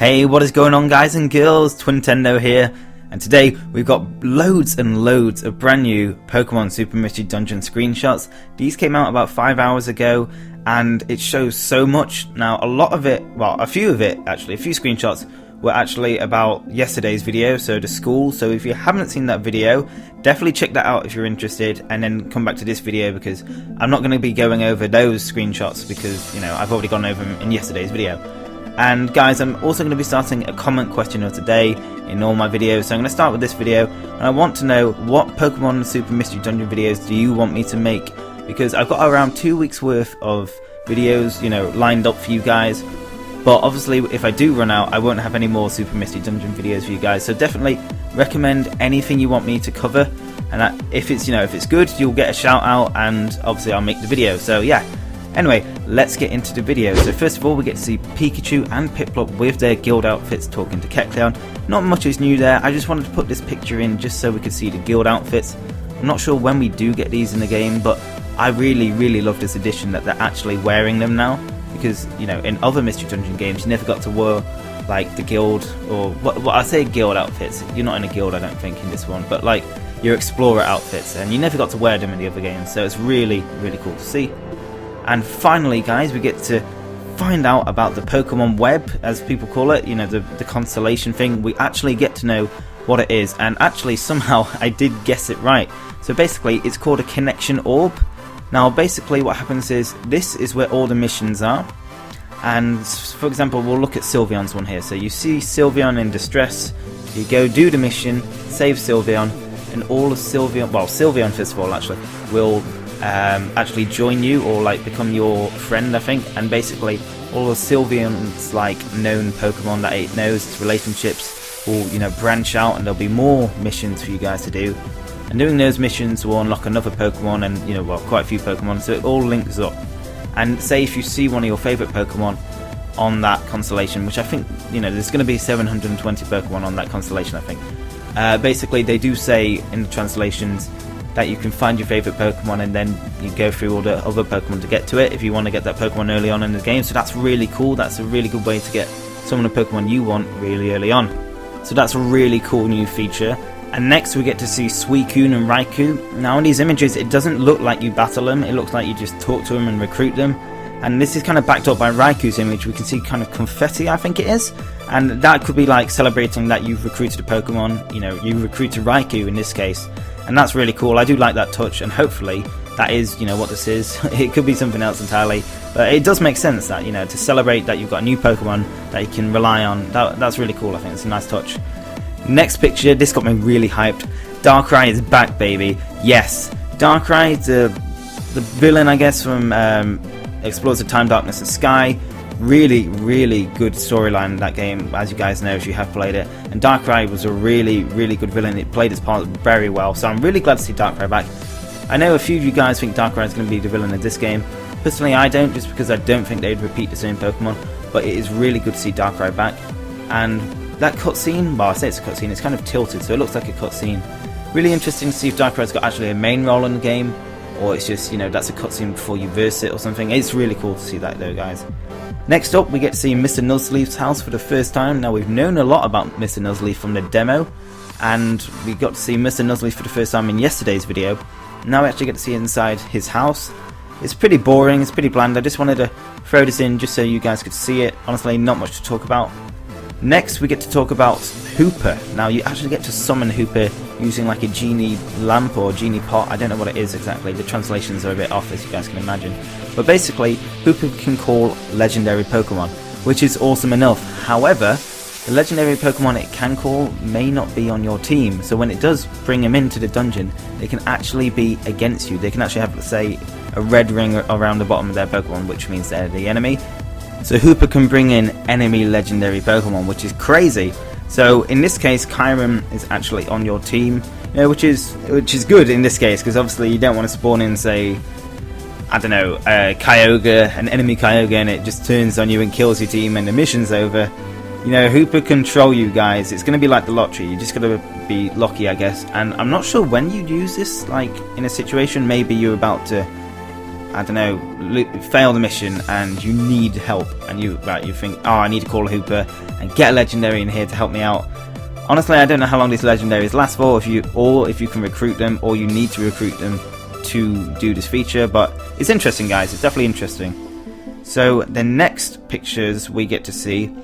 Hey, what is going on, guys and girls? Twintendo here, and today we've got loads and loads of brand new Pokemon Super Mystery Dungeon screenshots. These came out about 5 hours ago, and it shows so much. Now, a lot of it, well, a few screenshots were actually about yesterday's video, so the school. So if you haven't seen that video, definitely check that out if you're interested, and then come back to this video because I'm not going to be going over those screenshots because, you know, I've already gone over them in yesterday's video. And guys, I'm also going to be starting a comment question of today in all my videos. So I'm going to start with this video, and I want to know what Pokemon Super Mystery Dungeon videos do you want me to make, because I've got around 2 weeks worth of videos, you know, lined up for you guys. But obviously, if I do run out, I won't have any more Super Mystery Dungeon videos for you guys. So definitely recommend anything you want me to cover, and if it's, you know, if it's good, you'll get a shout out, and obviously I'll make the video. So yeah. Anyway, let's get into the video. So first of all, we get to see Pikachu and Piplup with their guild outfits talking to Kecleon. Not much is new there. I just wanted to put this picture in just so we could see the guild outfits. I'm not sure when we do get these in the game, but I really love this addition that they're actually wearing them now. Because, you know, in other Mystery Dungeon games, you never got to wear like the guild, or what I say guild outfits. You're not in a guild, I don't think, in this one, but like your explorer outfits, and you never got to wear them in the other games. So it's really cool to see. And finally, guys, we get to find out about the Pokemon Web, as people call it, you know, the constellation thing. We actually get to know what it is, and actually somehow I did guess it right. So basically, it's called a connection orb. Now, basically what happens is, this is where all the missions are. And for example, we'll look at Sylveon's one here. So you see Sylveon in distress, you go do the mission, save Sylveon, and all of Sylveon, well, Sylveon first of all actually, will actually join you, or like become your friend, I think. And basically all of Sylveon's like known Pokemon that it knows, its relationships, will, you know, branch out, and there'll be more missions for you guys to do. And doing those missions will unlock another Pokemon, and, you know, well, quite a few Pokemon, so it all links up. And say if you see one of your favourite Pokemon on that constellation, which I think, you know, there's going to be 720 Pokemon on that constellation, I think. Basically, they do say in the translations that you can find your favourite Pokemon, and then you go through all the other Pokemon to get to it if you want to get that Pokemon early on in the game. So that's really cool. That's a really good way to get some of the Pokemon you want really early on. So that's a really cool new feature. And next we get to see Suicune and Raikou. Now in these images, it doesn't look like you battle them, it looks like you just talk to them and recruit them. And this is kind of backed up by Raikou's image. We can see kind of confetti, I think it is. And that could be like celebrating that you've recruited a Pokemon, you know, you recruited Raikou in this case. And that's really cool. I do like that touch, and hopefully that is, you know, what this is. It could be something else entirely, but it does make sense that, you know, to celebrate that you've got a new Pokemon that you can rely on. That's really cool. I think it's a nice touch. Next picture, this got me really hyped. Darkrai is back, baby. Yes, Darkrai, the villain, I guess, from Explores the Time, Darkness, and Sky. Really good storyline in that game, as you guys know if you have played it. And Darkrai was a really good villain. It played its part very well, so I'm really glad to see Darkrai back. I know a few of you guys think Darkrai is going to be the villain of this game. Personally, I don't, just because I don't think they'd repeat the same Pokemon. But it is really good to see Darkrai back. And that cutscene, well, I say it's a cutscene, it's kind of tilted, so it looks like a cutscene. Really interesting to see if Darkrai's got actually a main role in the game, or it's just, you know, that's a cutscene before you verse it or something. It's really cool to see that though, guys. Next up, we get to see Mr. Nozzoli's house for the first time. Now, we've known a lot about Mr. Nozzoli from the demo, and we got to see Mr. Nozzoli for the first time in yesterday's video. Now we actually get to see inside his house. It's pretty boring, it's pretty bland. I just wanted to throw this in just so you guys could see it. Honestly, not much to talk about. Next, we get to talk about Hooper. Now, you actually get to summon Hooper using like a genie lamp or genie pot. I don't know what it is exactly. The translations are a bit off, as you guys can imagine. But basically, Hooper can call legendary Pokemon, which is awesome enough. However, the legendary Pokemon it can call may not be on your team. So when it does bring them into the dungeon, they can actually be against you. They can actually have, let's say, a red ring around the bottom of their Pokemon, which means they're the enemy. So Hooper can bring in enemy legendary Pokemon, which is crazy. So in this case, Kyurem is actually on your team, you know, which is good in this case, because obviously you don't want to spawn in, say, I don't know, Kyogre, an enemy Kyogre, and it just turns on you and kills your team and the mission's over. You know, Hooper control you guys. It's going to be like the lottery. You just got to be lucky, I guess. And I'm not sure when you'd use this, like in a situation, maybe you're about to I don't know, fail the mission and you need help, and you think, oh, I need to call a Hooper and get a legendary in here to help me out. Honestly, I don't know how long these legendaries last for, if you can recruit them, or you need to recruit them to do this feature, but it's interesting, guys. It's definitely interesting. So the next pictures we get to see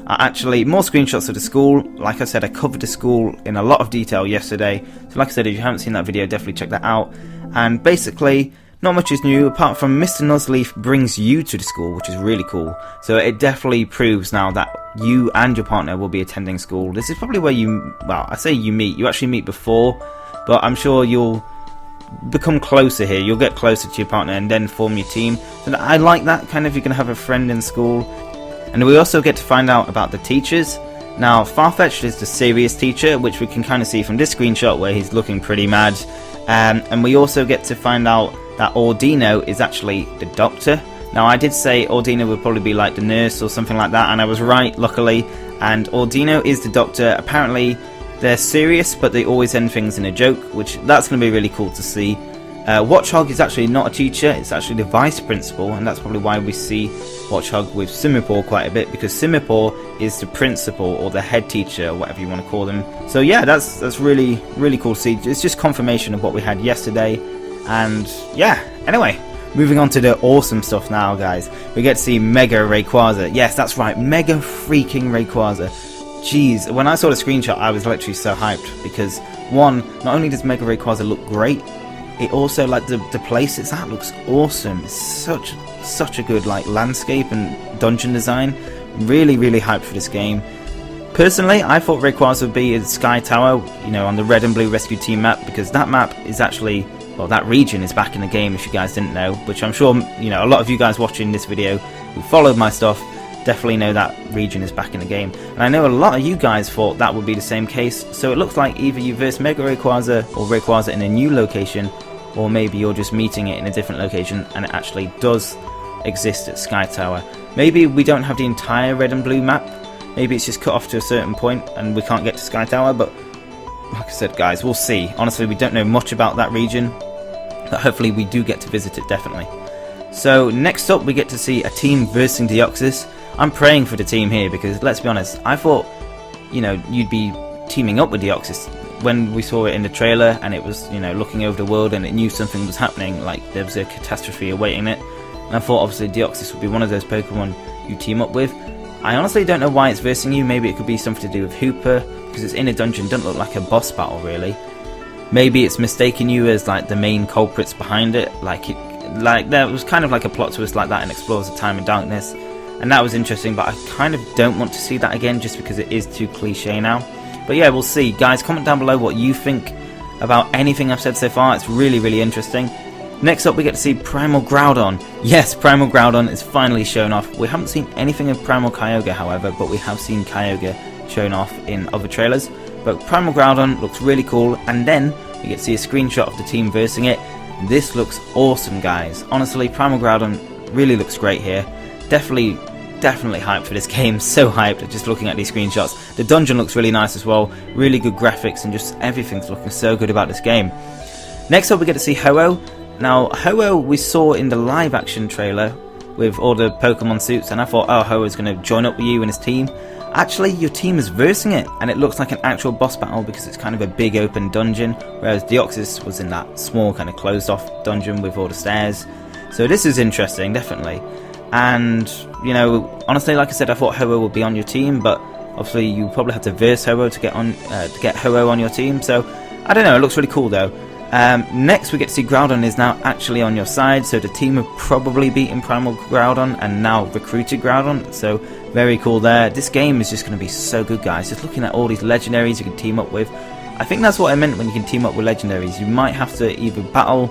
are actually more screenshots of the school. Like I said, I covered the school in a lot of detail yesterday, so like I said, if you haven't seen that video, definitely check that out. And basically, not much is new apart from Mr. Nozzoli brings you to the school, which is really cool. So it definitely proves now that you and your partner will be attending school. This is probably where you, well, I say you meet. You actually meet before, but I'm sure you'll become closer here. You'll get closer to your partner and then form your team. So I like that, kind of, you're going to have a friend in school. And we also get to find out about the teachers. Now, Farfetch'd is the serious teacher, which we can kind of see from this screenshot where he's looking pretty mad. And we also get to find out that Ordino is actually the doctor. Now, I did say Ordino would probably be like the nurse or something like that, and I was right, luckily. And Ordino is the doctor. Apparently, they're serious, but they always end things in a joke, which that's going to be really cool to see. Watchog is actually not a teacher, it's actually the vice principal, and that's probably why we see Watchog with Simipour quite a bit, because Simipour is the principal or the head teacher, or whatever you want to call them. So yeah, that's really cool to see. It's just confirmation of what we had yesterday. And yeah, anyway, moving on to the awesome stuff now, guys. We get to see Mega Rayquaza. Yes, that's right, Mega freaking Rayquaza. Jeez, when I saw the screenshot, I was literally so hyped, because one, not only does Mega Rayquaza look great, it also, like, the place it's at looks awesome. It's such a good, like, landscape and dungeon design. Really hyped for this game. Personally, I thought Rayquaza would be in Sky Tower, you know, on the Red and Blue Rescue Team map, because that map is actually, well, that region is back in the game, if you guys didn't know, which I'm sure, you know, a lot of you guys watching this video who followed my stuff definitely know that region is back in the game. And I know a lot of you guys thought that would be the same case, so it looks like either you verse Mega Rayquaza or Rayquaza in a new location, or maybe you're just meeting it in a different location and it actually does exist at Sky Tower. Maybe we don't have the entire Red and Blue map, maybe it's just cut off to a certain point and we can't get to Sky Tower, but like I said, guys, we'll see. Honestly, we don't know much about that region, but hopefully we do get to visit it, definitely. So next up, we get to see a team versing Deoxys. I'm praying for the team here, because let's be honest, I thought, you know, you'd be teaming up with Deoxys when we saw it in the trailer, and it was, you know, looking over the world and it knew something was happening, like there was a catastrophe awaiting it. And I thought obviously Deoxys would be one of those Pokemon you team up with. I honestly don't know why it's versing you. Maybe it could be something to do with Hooper, because it's in a dungeon, doesn't look like a boss battle really. Maybe it's mistaken you as like the main culprits behind it, like there was kind of like a plot twist like that in Explorers of Time and Darkness, and that was interesting, but I kind of don't want to see that again just because it is too cliche now. But yeah, we'll see. Guys, comment down below what you think about anything I've said so far. It's really interesting. Next up, we get to see Primal Groudon. Yes, Primal Groudon is finally shown off. We haven't seen anything of Primal Kyogre, however, but we have seen Kyogre shown off in other trailers. But Primal Groudon looks really cool, and then we get to see a screenshot of the team versing it. This looks awesome, guys. Honestly, Primal Groudon really looks great here. Definitely hyped for this game. So hyped just looking at these screenshots. The dungeon looks really nice as well. Really good graphics, and just everything's looking so good about this game. Next up, we get to see Herro. Now, Howwell we saw in the live action trailer with all the Pokemon suits, and I thought, oh, Howell's going to join up with you and his team. Actually, your team is versing it, and it looks like an actual boss battle because it's kind of a big open dungeon, whereas Deoxys was in that small kind of closed off dungeon with all the stairs. So this is interesting, definitely. And, you know, honestly, like I said, I thought Herro would be on your team, but obviously you probably have to verse Herro to get Herro on your team. So I don't know, it looks really cool though. Next we get to see Groudon is now actually on your side, so the team have probably beaten Primal Groudon and now recruited Groudon, so very cool there. This game is just going to be so good, guys. Just looking at all these legendaries you can team up with. I think that's what I meant when you can team up with legendaries. You might have to either battle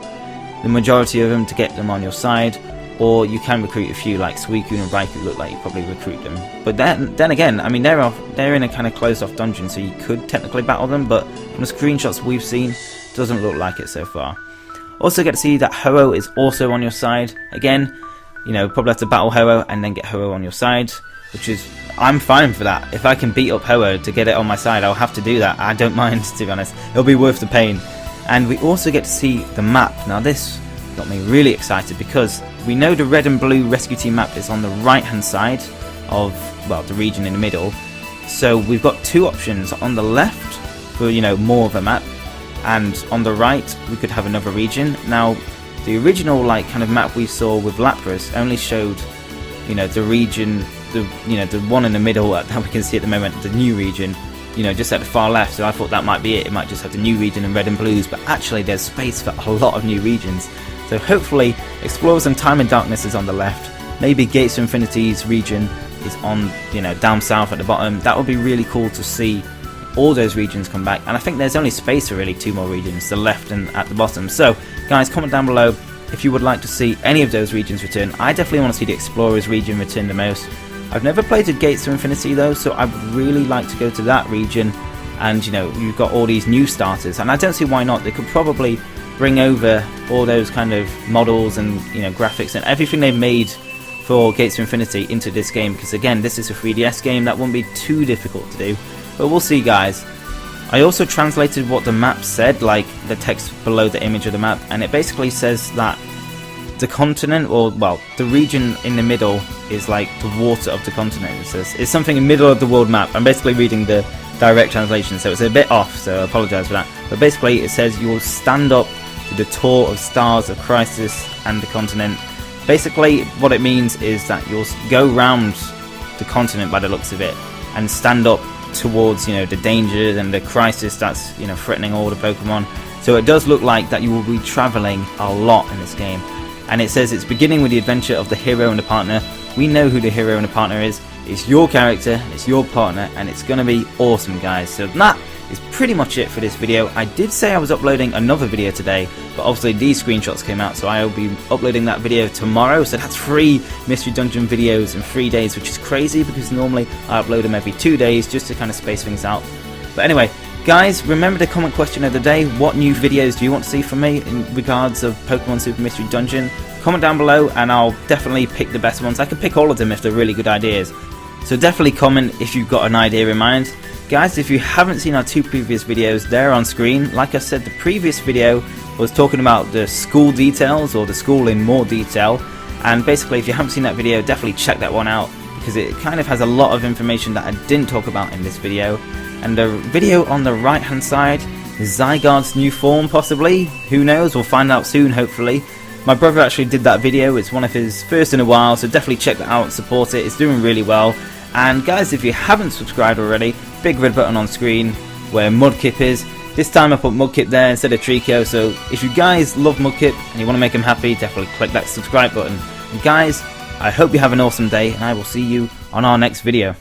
the majority of them to get them on your side, or you can recruit a few, like Suicune and Raikou look like you probably recruit them. But then again, I mean, they're in a kind of closed off dungeon, so you could technically battle them, but from the screenshots we've seen, doesn't look like it so far. Also get to see that Herro is also on your side. Again, you know, probably have to battle Herro and then get Herro on your side, which is, I'm fine for that. If I can beat up Herro to get it on my side, I'll have to do that. I don't mind, to be honest. It'll be worth the pain. And we also get to see the map. Now the got me really excited, because we know the red and blue rescue team map is on the right hand side of, well, the region in the middle. So we've got two options. On the left for, you know, more of a map, and on the right we could have another region. Now the original like kind of map we saw with Lapras only showed, you know, the region, the one in the middle that we can see at the moment, the new region, you know, just at the far left. So I thought that might be it. It might just have the new region in red and blues, but actually there's space for a lot of new regions. So hopefully Explorers and Time and Darkness is on the left. Maybe Gates of Infinity's region is on, you know, down south at the bottom. That would be really cool to see all those regions come back, and I think there's only space for really two more regions, the left and at the bottom. So guys, comment down below if you would like to see any of those regions return. I definitely want to see the Explorers region return the most. I've never played at Gates of Infinity though, so I would really like to go to that region. And you know, you've got all these new starters, and I don't see why not. They could probably bring over all those kind of models and, you know, graphics and everything they've made for Gates of Infinity into this game, because again, this is a 3DS game. That won't be too difficult to do, but we'll see, guys. I also translated what the map said, like the text below the image of the map, and it basically says that the continent, or well, the region in the middle is like the water of the continent. It says it's something in the middle of the world map. I'm basically reading the direct translation, so it's a bit off, so I apologise for that. But basically it says you will stand up to the tour of stars of Crisis and the continent. Basically what it means is that you'll go round the continent by the looks of it and stand up towards, you know, the danger and the crisis that's, you know, threatening all the Pokemon. So it does look like that you will be travelling a lot in this game. And it says it's beginning with the adventure of the hero and the partner. We know who the hero and the partner is. It's your character, it's your partner, and it's gonna be awesome, guys. So that is pretty much it for this video. I did say I was uploading another video today, but obviously these screenshots came out, so I'll be uploading that video tomorrow. So that's 3 Mystery Dungeon videos in 3 days, which is crazy because normally I upload them every 2 days just to kind of space things out. But anyway, guys, remember the comment question of the day. What new videos do you want to see from me in regards of Pokemon Super Mystery Dungeon? Comment down below and I'll definitely pick the best ones. I can pick all of them if they're really good ideas. So definitely comment if you've got an idea in mind. Guys, if you haven't seen our 2 previous videos, they're on screen. Like I said, the previous video was talking about the school details, or the school in more detail. And basically, if you haven't seen that video, definitely check that one out, because it kind of has a lot of information that I didn't talk about in this video. And the video on the right hand side is Zygarde's new form, possibly. Who knows? We'll find out soon, hopefully. My brother actually did that video. It's one of his first in a while, so definitely check that out and support it. It's doing really well. And guys, if you haven't subscribed already, big red button on screen where Mudkip is. This time I put Mudkip there instead of Trico, so if you guys love Mudkip and you want to make him happy, definitely click that subscribe button. And guys, I hope you have an awesome day, and I will see you on our next video.